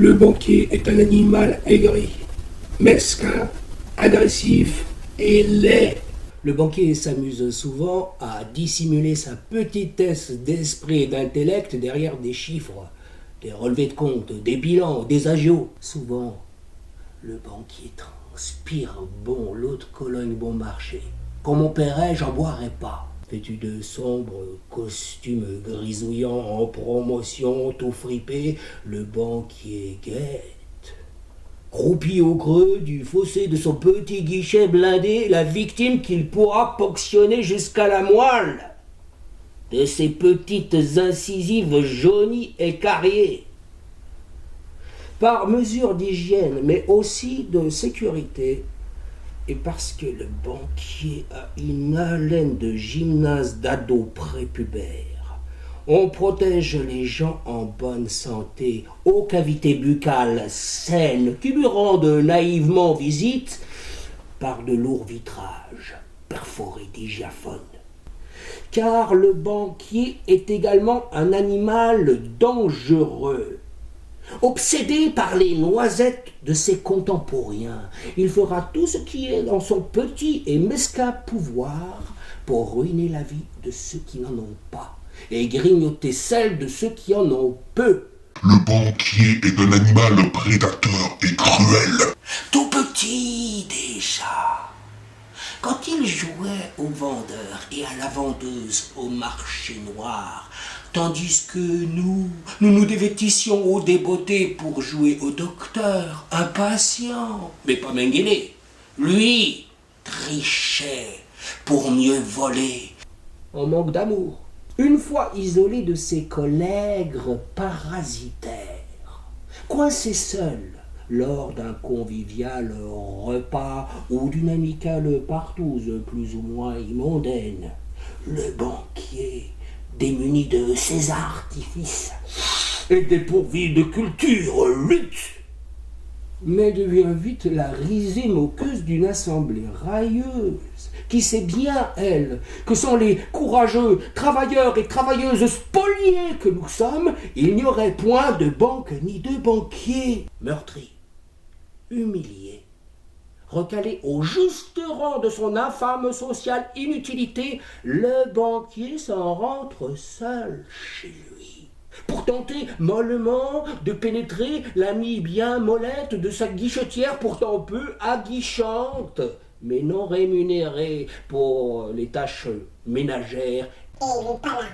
Le banquier est un animal aigri, mesquin, agressif et laid. Le banquier s'amuse souvent à dissimuler sa petitesse d'esprit et d'intellect derrière des chiffres, des relevés de compte, des bilans, des agios. Souvent, le banquier transpire bon l'eau de Cologne bon marché. Quand mon paierait, j'en boirais pas. Vêtu de sombres costumes grisouillants en promotion, tout fripé, le banquier guette. Croupi au creux du fossé de son petit guichet blindé, la victime qu'il pourra ponctionner jusqu'à la moelle de ses petites incisives jaunies et carriées. Par mesure d'hygiène, mais aussi de sécurité, et parce que le banquier a une haleine de gymnase d'ado prépubère, on protège les gens en bonne santé, aux cavités buccales saines, qui lui rendent naïvement visite par de lourds vitrages perforés des diaphones. Car le banquier est également un animal dangereux. Obsédé par les noisettes de ses contemporains, il fera tout ce qui est dans son petit et mesquin pouvoir pour ruiner la vie de ceux qui n'en ont pas et grignoter celle de ceux qui en ont peu. Le banquier est un animal prédateur et cruel. Tout petit déjà, quand il jouait au vendeur et à la vendeuse au marché noir, tandis que nous dévêtissions au débeauté pour jouer au docteur, impatient, mais pas Mengele. Lui trichait pour mieux voler. En manque d'amour. Une fois isolé de ses collègues parasitaires, coincé seul lors d'un convivial repas ou d'une amicale partouze plus ou moins mondaine, le banquier, démuni de ses artifices et dépourvu de culture, lutte, mais devient vite la risée moqueuse d'une assemblée railleuse, qui sait bien, elle, que sans les courageux travailleurs et travailleuses spoliés que nous sommes, il n'y aurait point de banque ni de banquier. Meurtri, humilié, recalé au juste rang de son infâme sociale inutilité, le banquier s'en rentre seul chez lui, pour tenter mollement de pénétrer l'amie bien mollette de sa guichetière pourtant peu aguichante, mais non rémunérée pour les tâches ménagères et le palariel.